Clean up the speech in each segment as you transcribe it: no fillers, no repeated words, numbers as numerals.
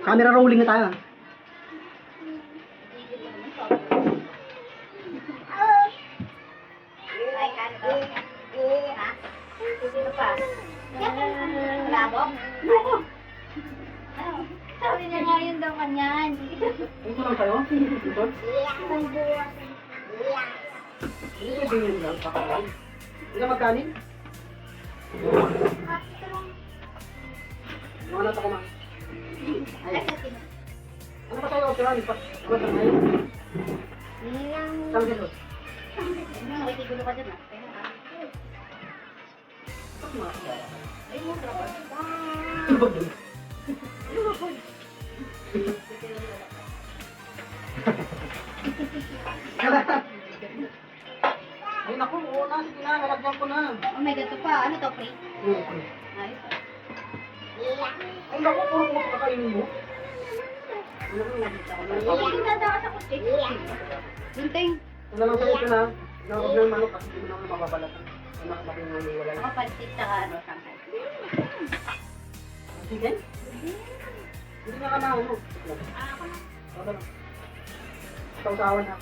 Camera rolling na tayo. Labok? Sabi niya nga yun daw kanyan. Ito lang kayo? Ito? Ito din lang. Pakakain. Hindi na magkanin? Mga nata ko ma. Ano ba tayo operahan? Ano ba tayo? Saan dito? Nakikigulo ka dyan ah. Ay, mo trabaho. Ano ba doon? Ay naku, oo na, sige na, nalagyan ko na. Oh my God, ito pa. Ano to, free? Ayos ah. Ay naku, puro mo kakainin mo. Hindi na daw sa kutsik. Bunting. Ano lang sa'yo ito na, nakakab ng manok kasi hindi mo naman mababalatan. Anak na pinaniniwala. Ako pansit sa ano, sangkay. Sige? Hindi nga ka na, ano? Ako na. Ano na? Sausawan na.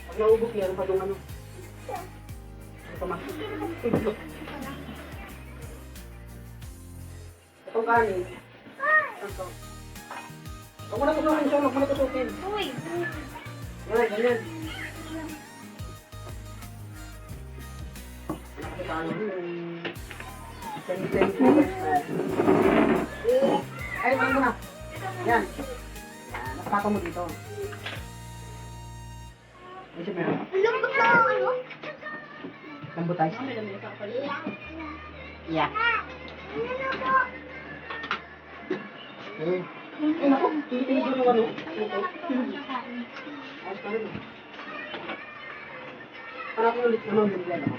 Pag naubok yan, pa yung ano. Ito ma. Itong kanin. Ito. Huwag mo na tusukin siya, huwag mo na tusukin. Uy! Yan, ganyan. Nakakita ano yung... Ay, wag mo na. Yan. Nakapata mo dito. Ay, siya meron. Lambot na ano? Lambot tayo. May lamig sa kapal. Yeah. Ay, naku. Tinitigil yung ano. Ito. Ayos ka rin. Hanapin ulit naman binigyan ako.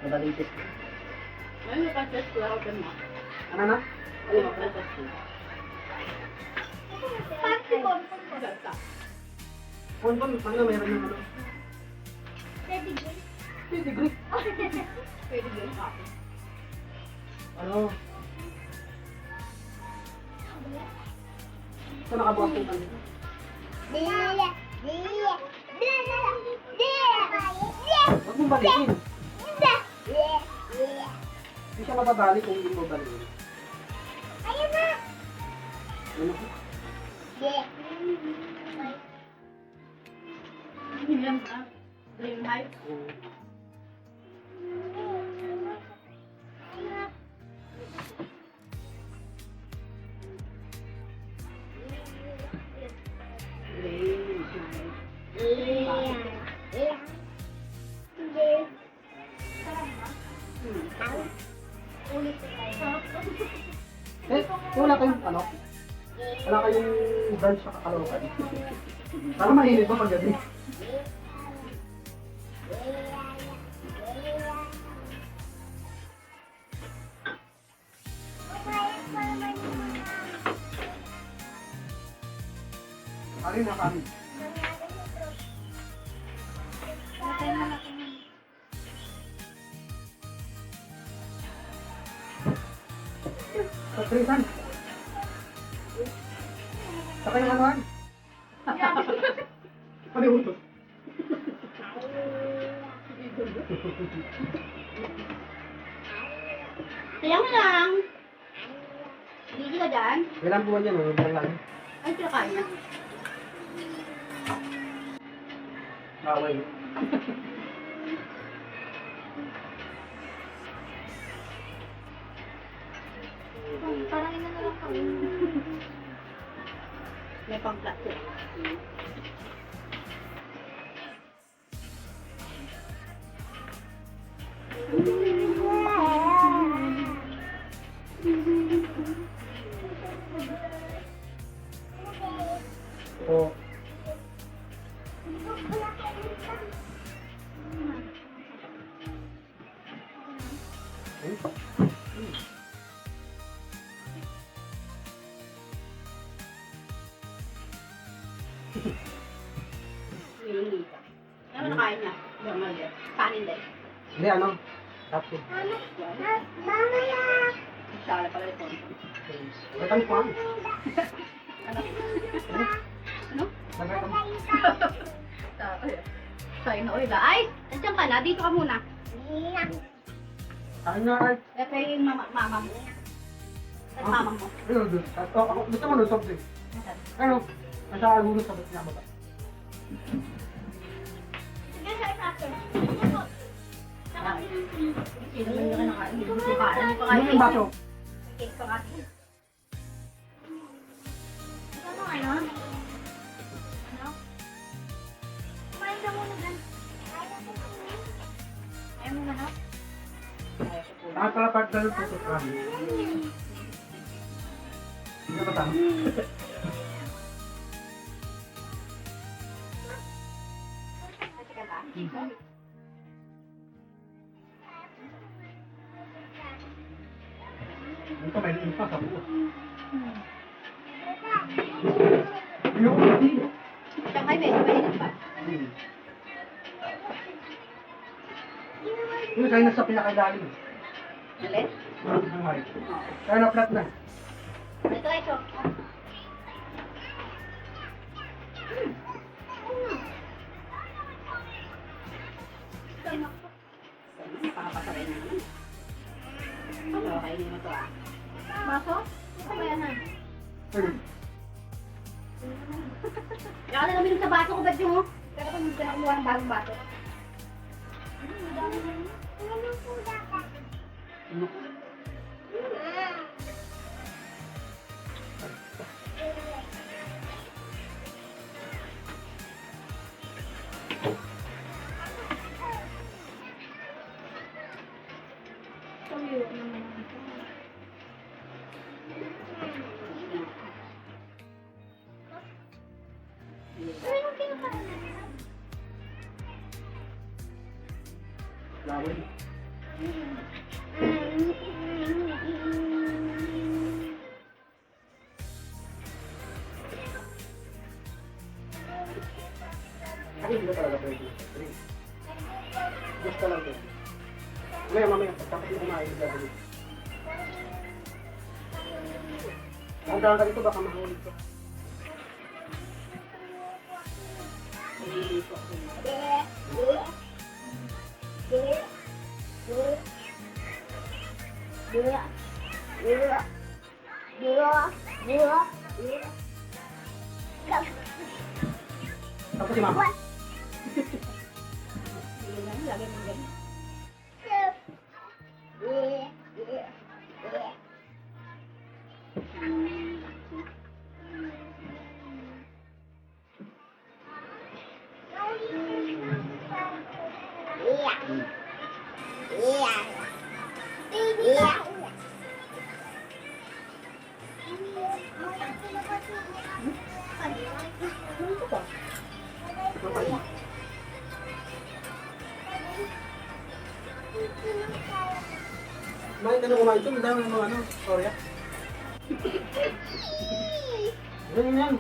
Madalitis. Ay, nakatas ko ako dyan mo. Ano na? Ay, nakatas ko. Pati ko. Gata. Pon, paano mayroon yung ano? Pedigree. Pedigree. Pwede yun sa akin. Ano? Ito nakabukas yung ano? Huwag mong balikin. Hindi siya mababalik kung hindi mo balikin. Ano? William ah. Dream high. Eh, wala kayong ano? Wala kayong branch sa Kakalokan? Para mahilig ba pag gabi? Alin na kami? Sa Trisan? Sa kayong anuhan? Ano yung utos? Sayang lang. Hindi ka dyan? Ilang buwan yan, ano? Ilang lang? Ay, kinakain na. Away. Parang ina na lang kami. May pang-plastic. O, Hindi ka. Ano nakain niya? Normal din. Kanin din. Hindi, ano? Tapos. Sala pala ito. Batang pa. Ano? Ano? Sa'yo na ulit. Ay, nandiyan ka na. Dito ka muna. Saan nga ay? Ito yung mama mo. At mama mo. Ano doon? Ako, gusto mo doon something. Ano? Nasa algunos sa ba't niya ba? Sige, sa isa. Sino ba yung nakain? Hindi ko kakain. Hindi ko Ano yung baso? Cake ka kasi. Ano ano? Ano? Kumain ka muna dyan. Ayaw mo manok? Ayaw ko po. Saan pala part na yung tutok ka? Hindi ka tama. Kasi ka ba? Dito may liin pa sa buo. Yung hindi. Siya kayo, medyo mainit pa. Yung kayo nasa pinakailalim. Ulit? Ang height. Kaya na flat na. Ito, ito. Pakapasabay na naman. Okay, hindi mo to ah. Maso? Ito ba yan ah? Kaya na namin sa baso ko, ba't yung kaya ko nung pinakuha ng bagong baso. Laway. Ay, hindi ka talaga pwede. Gusto lang din. Mamaya, tapos mo kumain ka rin. Hanggang ka dito, baka mahulog ka. Tapos si mama. Lagi mo ganyan. May tanong kumain ito, madami ng mga ano, storya. Ganyan yan.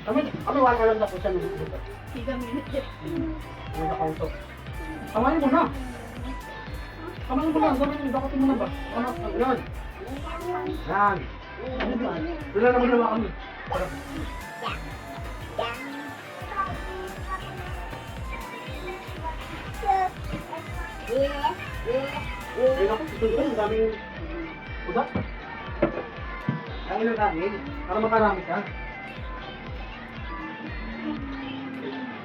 Kami wala ka lang na po siya nung dito. Sigang minute. Ano na kaunto. Kamain mo na. Kamain mo na, gawin mo, dakotin mo na ba? Ano, yan. Yan. Wala naman naman kami. Para. Ay, naku, ito doon, ang daming udak. Kain ng kain, para makarami ka.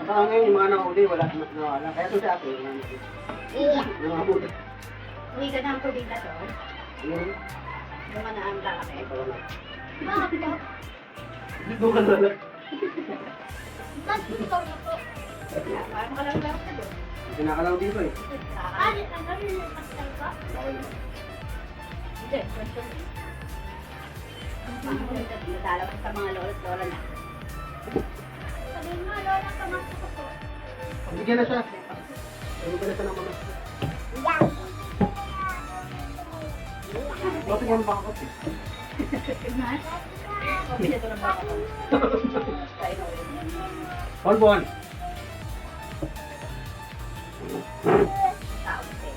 At ngayon, yung mga nakahuli, wala nawala. Kaya ito si ate, nangabuti. Uwi ka na ang probinsya to. Doon ka na ang lalaki. Bakit ka? Doon ka na. Mas gusto ko to. Parang makalang-lang ka doon. Pinakalaw dito eh. Ano? Ang gawin mo pastel ko? Okay naman. Hindi, question. Nadala ko sa mga lolo at lola na. Sabihin mo, lola, kamasok ko po. Bigyan na siya. Bigyan na siya ng mga. Bakit yan baka kasi? Mas? Sabi niya ito ng baka ko. Kain na ulit. Bonbon. Tao kasi.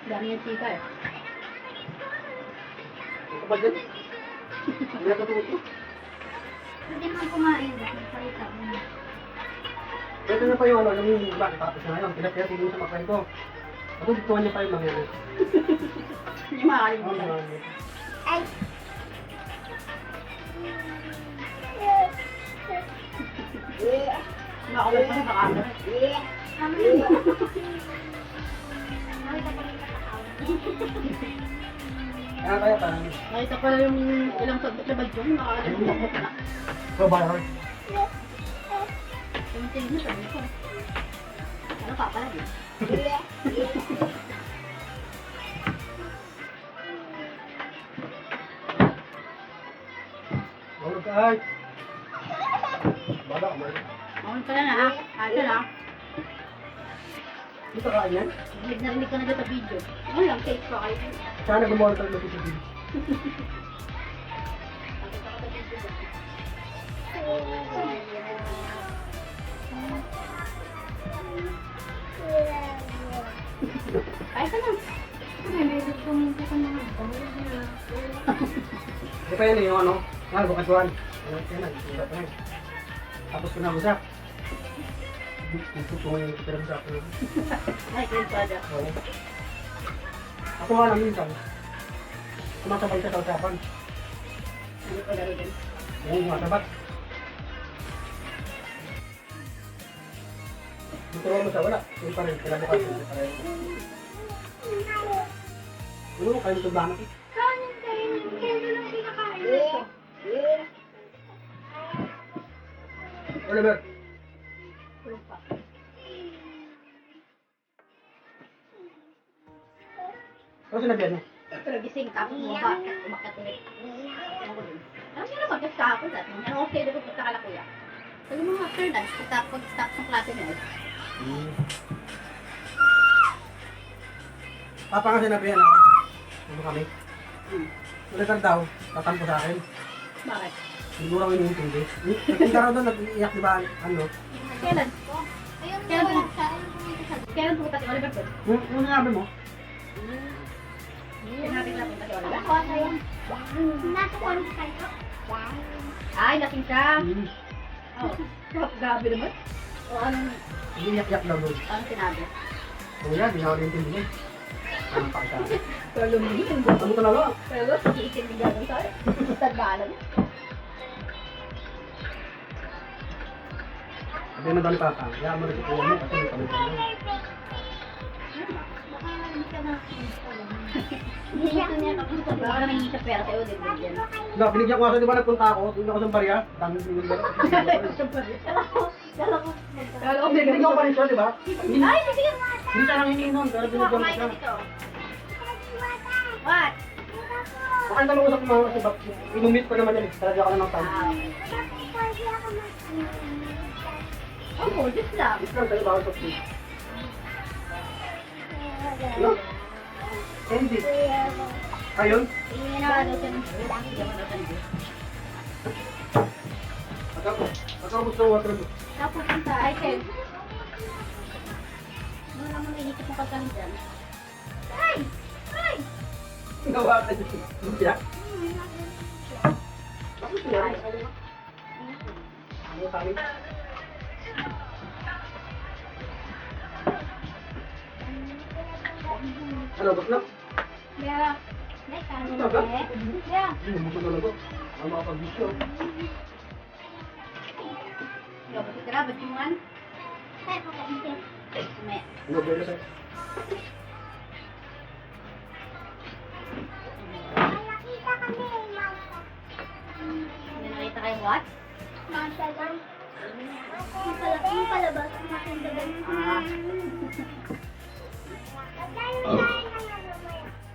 Dami yung chika eh. Ang kapal dyan. Hindi na totoo. Pwede naman kumain. Salita mo. Ito na pa yung ano, yung iba, tapos na ngayon. Pinapaya tingin sa makain ko. Ako, dituan niya pa yung mga yan. Hindi makakalimutan. Ay! Makawal pa sa camera. Ano yun? Nakita ko rin kakakaw. Kaya parang, Nakita ko na yung ilang sagot na badyo. Makakalimutan ko na. oh, bayan. Tumitig na sabi ko. Ano pa pala din? Mahulog ka, ay. Bala, kumain. Makawal pa na ha. Ito na. Dito kain yan? Narinig ko na dito sa video. Ano lang, cake pa kayo. Sana gumawa tayo ng CCTV. Kahit ka lang. May gusto mo sa mga bawal na. Di pa yan eh, yung ano, bukasuhan. Ano, yan na, hindi pa yan. Tapos ko na masak. Gusto ko ngayon yung pinag-masak ko. Ay, cake pa dyan. Oo. Ako nga lang minsan. Sumasabay sa kausapan. Ano pa laro din? Oo, sumasabat. Dito mo sa wala. Yung pa rin, kinabukas yung pa rin. Ano mo, kayo ito ba natin? Saan yung kayo? Kaya lang pinakain ito. Oliver, Tulog pa. ano sinabihan mo? Pero gising tapos bumaba. Umakyat ulit. Ano ko din? Ano sila mag-gas kahapon dati? Ano ako kayo doon punta kala kuya? Sabi mo after lunch, pag-stop ng klase nila. Papa nga sinabihan ako. Ano kami? Oliver daw, tatampo sa akin. Bakit? Siguro ako iniintindi. Nagtinda raw doon, nag-iiyak, di ba? Ano? Kailan? Ayun Kaya na po. siya. Ayun pumunta sa Kailan pumunta si Oliver doon? Ano sinabi mo? Sinabi na punta si Oliver? Ako na yun. Nasa kwarto kayo. Ay, lasing siya. Oh, gabi naman. O anong, Iiyak-iyak daw doon. anong sinabi? Kuya, di na ako naiintindihan. Ano pa kita? Pero lumihin. Ano talaga? Pero iitin din gano'n sa'yo. Tandaan. Sabi mo daw ni Papa, kaya mo na si Kuya mo kasi may kami tayo. Baka hindi ka na. Hindi niya kapag baka naman hindi siya pera sa'yo, di ba dyan? Diba, binigyan ko kasi, di ba nagpunta ako, tingnan ko sa barya, dami binigyan ko. Dala ko. Kala ko, Binigyan ko pa rin siya, di ba? Ay, sige nga! Hindi siya nang hingi nun, pero binigyan ko Kumain siya. ka dito. What? Baka yung talong usap mga kasi bak, inumit ko naman yun, talaga ako ng time. Ah, oh, just lang. It's lang tayo, baka sa please. Ano? Hindi. Ayun? Tingin na daw siya ng juice. Hindi naman daw siya ng juice. Pagka gusto ng water mo. Napupunta, ay, Ken. Ano naman naisip mo pagkain dyan? Ay! Ay! Gawa ka dyan. Lumpia? Bakit siya? Ay! Ano sa amin? Ano, gusto na? Bea. May kanin Ano ba? eh. Bea. Hindi mo gusto talaga. Ano makapag-bisyo? Ikaw ba tira? Ba't yung man? Ay, kakaintin. May. Ano ba yun sa'yo? Nakita kami, mama. May nakita kayong what? Masagang. Yung palabas, makita ba? Ah.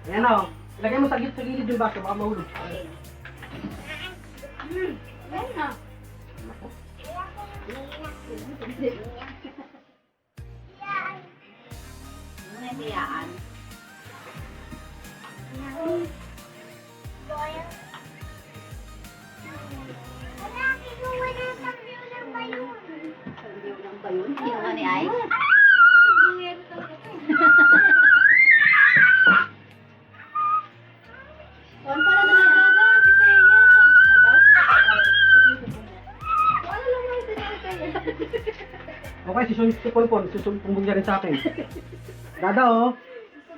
Ayan o. Ilagay mo sa gilid yung baso, baka mahulog. Okay. Yan na. Ano na yung biyaan? Sabiyo ng bayon. Sino nga ni Ay? Okay, si Ponpon, susumbong niya rin sa akin. Dada, oh.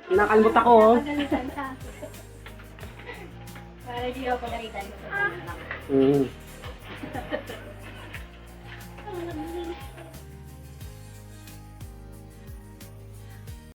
Kinakalimot ako, oh. Pagalitan ka. Para di ako pagalitan. Mm.